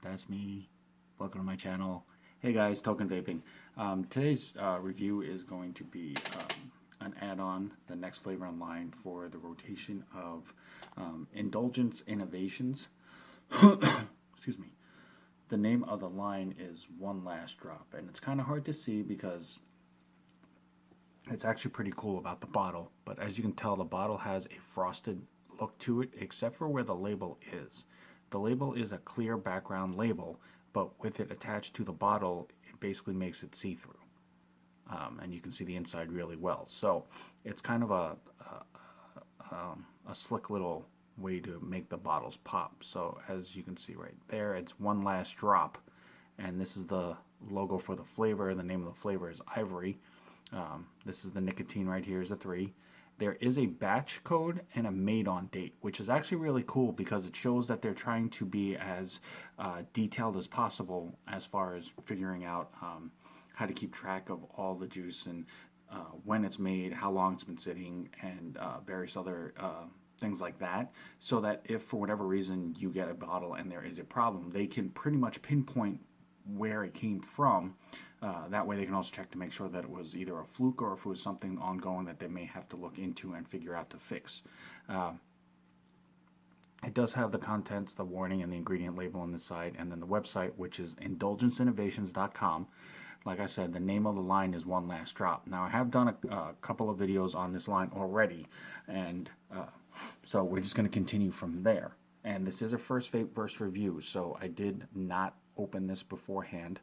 That's me. Welcome to my channel. Hey guys, Token Vaping. Today's review is going to be an add-on, the next flavor in line for the rotation of Indulgence Innovations. Excuse me. The name of the line is One Last Drop, and it's kind of hard to see because it's actually pretty cool about the bottle. But as you can tell, the bottle has a frosted look to it, except for where the label is. The label is a clear background label, but with it attached to the bottle, it basically makes it see-through. And you can see the inside really well. So it's kind of a slick little way to make the bottles pop. So as you can see right there, it's One Last Drop. And this is the logo for the flavor. The name of the flavor is Ivory. This is the nicotine right here is a 3. There is a batch code and a made on date, which is actually really cool because it shows that they're trying to be as detailed as possible as far as figuring out how to keep track of all the juice and when it's made, how long it's been sitting, and various other things like that, so that if for whatever reason you get a bottle and there is a problem, they can pretty much pinpoint where it came from. That way they can also check to make sure that it was either a fluke or if it was something ongoing that they may have to look into and figure out to fix. It does have the contents, the warning, and the ingredient label on the side, and then the website, which is indulgenceinnovations.com. Like I said, the name of the line is One Last Drop. Now, I have done a couple of videos on this line already, and so we're just going to continue from there. And this is a first vape first review, so I did not open this beforehand.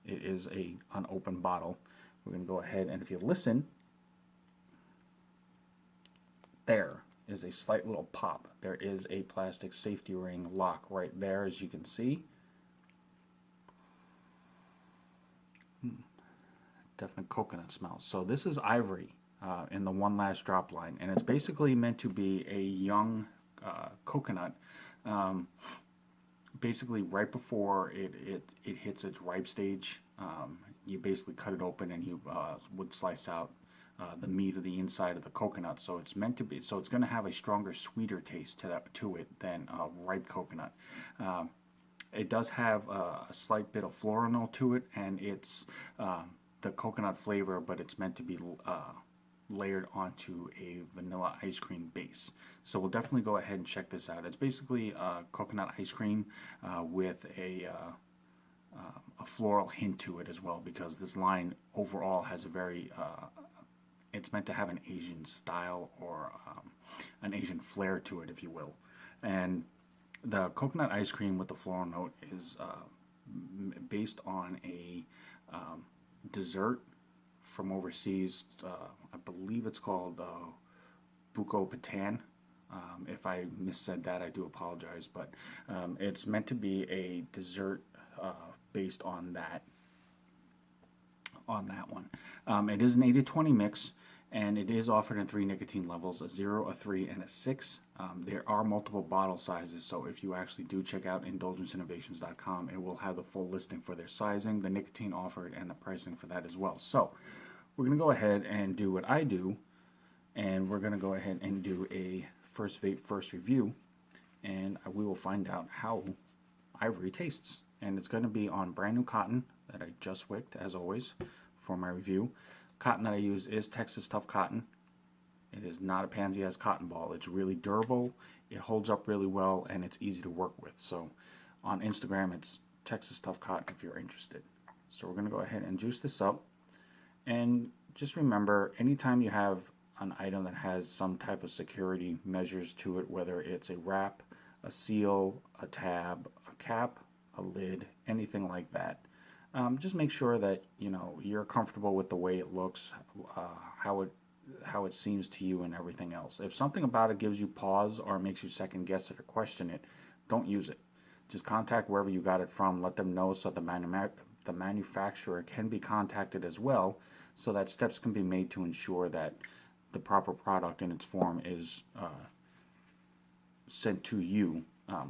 It is an unopened bottle. We're going to go ahead, and if you listen, there is a slight little pop. There is a plastic safety ring lock right there, as you can see. Definite coconut smell. So this is Ivory in the One Last Drop line, and it's basically meant to be a young coconut. Basically right before it hits its ripe stage, you basically cut it open and you would slice out the meat of the inside of the coconut. So it's meant to be, so it's going to have a stronger, sweeter taste to it than ripe coconut. It does have a slight bit of floral note to it, and it's the coconut flavor, but it's meant to be layered onto a vanilla ice cream base. So we'll definitely go ahead and check this out. It's basically coconut ice cream with a floral hint to it as well, because this line overall has a very it's meant to have an Asian style or an Asian flair to it, if you will. And the coconut ice cream with the floral note is based on a dessert from overseas. I believe it's called buko patan. If I missaid that, I do apologize, but it's meant to be a dessert based on that one. It is an 80-20 mix, and it is offered in 3 nicotine levels: a 0, a 3, and a 6. There are multiple bottle sizes, so if you actually do check out indulgenceinnovations.com, it will have the full listing for their sizing, the nicotine offered, and the pricing for that as well. So we're going to go ahead and do what I do, and we're going to go ahead and do a first vape first review, and we will find out how Ivory tastes. And it's going to be on brand new cotton that I just wicked, as always, for my review. Cotton that I use is Texas Tough Cotton. It is not a pansy-ass cotton ball. It's really durable, it holds up really well, and it's easy to work with. So on Instagram, it's Texas Tough Cotton if you're interested. So we're going to go ahead and juice this up. And just remember, anytime you have an item that has some type of security measures to it, whether it's a wrap, a seal, a tab, a cap, a lid, anything like that, just make sure that you're comfortable with the way it looks, how it seems to you, and everything else. If something about it gives you pause or makes you second guess it or question it, don't use it. Just contact wherever you got it from. Let them know so the manufacturer can be contacted as well, so that steps can be made to ensure that the proper product in its form is sent to you,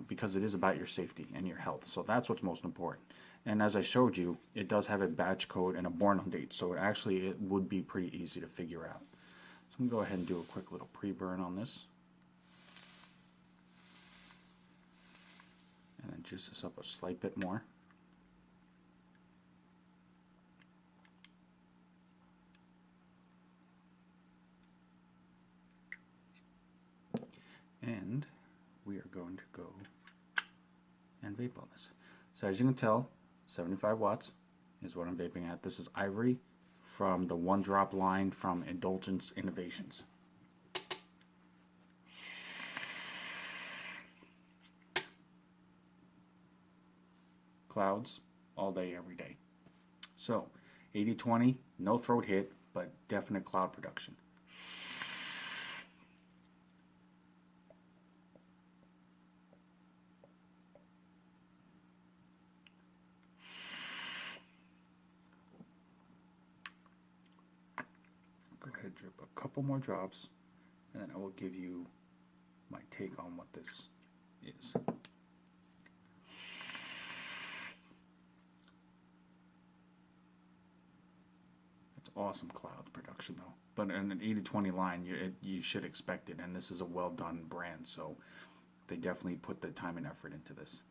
because it is about your safety and your health. So that's what's most important. And as I showed you, it does have a batch code and a born on date, so it would be pretty easy to figure out. So I'm going to go ahead and do a quick little pre-burn on this. juice this up a slight bit more. And we are going to go and vape on this. So as you can tell, 75 watts is what I'm vaping at. This is Ivory from the One Drop line from Indulgence Innovations. Clouds all day, every day. So 80-20, no throat hit, but definite cloud production. Go ahead, drip a couple more drops, and then I will give you my take on what this is. It's awesome cloud production though. But in an 80-20 line, you should expect it, and this is a well done brand, so they definitely put the time and effort into this.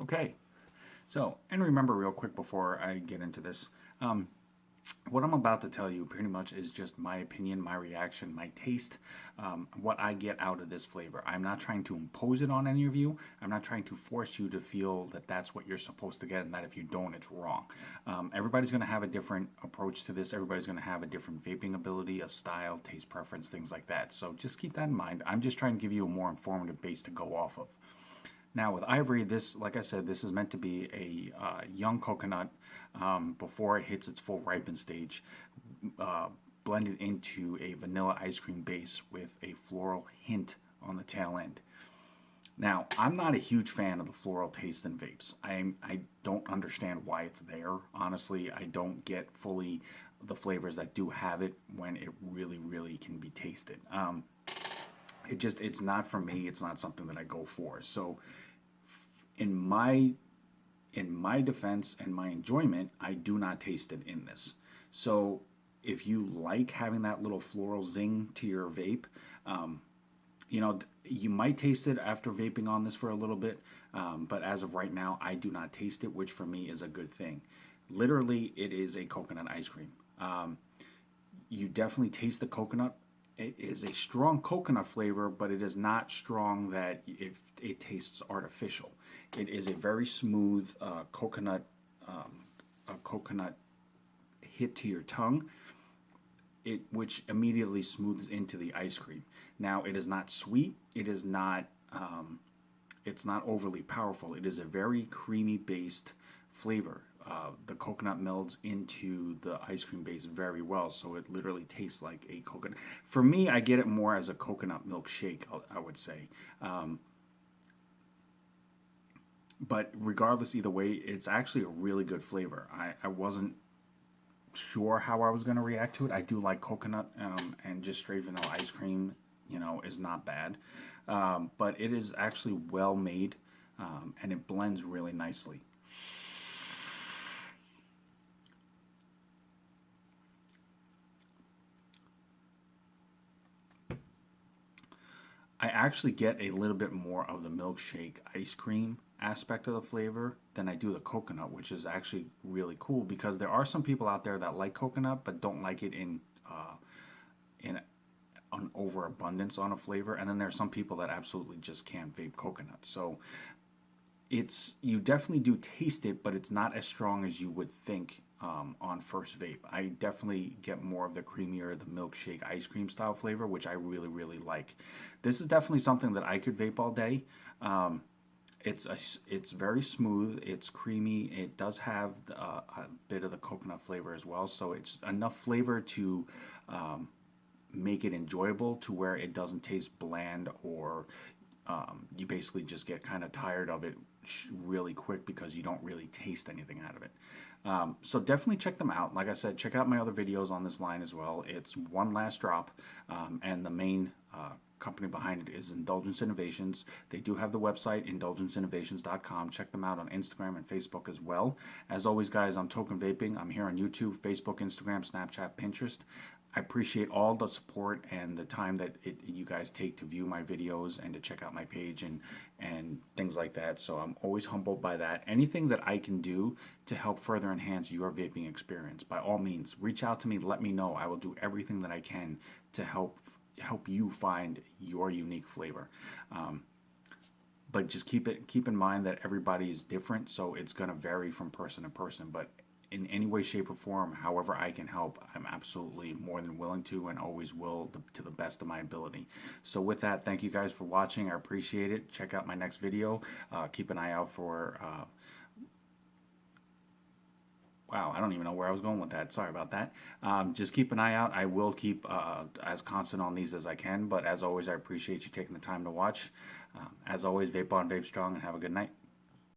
Okay, so, and remember real quick before I get into this, what I'm about to tell you pretty much is just my opinion, my reaction, my taste, what I get out of this flavor. I'm not trying to impose it on any of you. I'm not trying to force you to feel that that's what you're supposed to get and that if you don't, it's wrong. Everybody's going to have a different approach to this. Everybody's going to have a different vaping ability, a style, taste preference, things like that. So just keep that in mind. I'm just trying to give you a more informative base to go off of. Now with Ivory, this, like I said, this is meant to be a young coconut before it hits its full ripen stage, blended into a vanilla ice cream base with a floral hint on the tail end. Now, I'm not a huge fan of the floral taste in vapes. I don't understand why it's there. Honestly, I don't get fully the flavors that do have it when it really, really can be tasted. It's not for me. It's not something that I go for. So in my defense and my enjoyment, I do not taste it in this. So if you like having that little floral zing to your vape, you know, you might taste it after vaping on this for a little bit, but as of right now, I do not taste it, which for me is a good thing. Literally, it is a coconut ice cream. You definitely taste the coconut. It is a strong coconut flavor, but it is not strong that it tastes artificial. It is a very smooth coconut hit to your tongue, which immediately smooths into the ice cream. Now, it is not sweet. It is not. It's not overly powerful. It is a very creamy based flavor. The coconut melds into the ice cream base very well, so it literally tastes like a coconut. For me, I get it more as a coconut milkshake, I would say. But regardless, either way, it's actually a really good flavor. I wasn't sure how I was going to react to it. I do like coconut, and just straight vanilla ice cream, you know, is not bad. But it is actually well made, and it blends really nicely. I actually get a little bit more of the milkshake ice cream aspect of the flavor than I do the coconut, which is actually really cool because there are some people out there that like coconut but don't like it in an overabundance on a flavor, and then there are some people that absolutely just can't vape coconut. So you definitely do taste it, but it's not as strong as you would think on first vape. I definitely get more of the creamier, the milkshake ice cream style flavor, which I really, really like. This is definitely something that I could vape all day. It's very smooth. It's creamy. It does have a bit of the coconut flavor as well, so it's enough flavor to make it enjoyable to where it doesn't taste bland or you basically just get kind of tired of it really quick because you don't really taste anything out of it. So definitely check them out. Like I said, check out my other videos on this line as well. It's One Last Drop, and the main company behind it is Indulgence Innovations. They do have the website, indulgenceinnovations.com. Check them out on Instagram and Facebook as well. As always, guys, I'm Token Vaping. I'm here on YouTube, Facebook, Instagram, Snapchat, Pinterest. I appreciate all the support and the time that you guys take to view my videos and to check out my page and things like that. So I'm always humbled by that. Anything that I can do to help further enhance your vaping experience, by all means, reach out to me. Let me know. I will do everything that I can to help you find your unique flavor. But just keep in mind that everybody is different, so it's going to vary from person to person. But in any way, shape, or form, however I can help, I'm absolutely more than willing to, and always will, to the best of my ability. So with that, thank you guys for watching. I appreciate it. Check out my next video. Keep an eye out for wow, I don't even know where I was going with that. Sorry about that. Just keep an eye out. I will keep as constant on these as I can. But as always, I appreciate you taking the time to watch. As always, vape on, vape strong, and have a good night.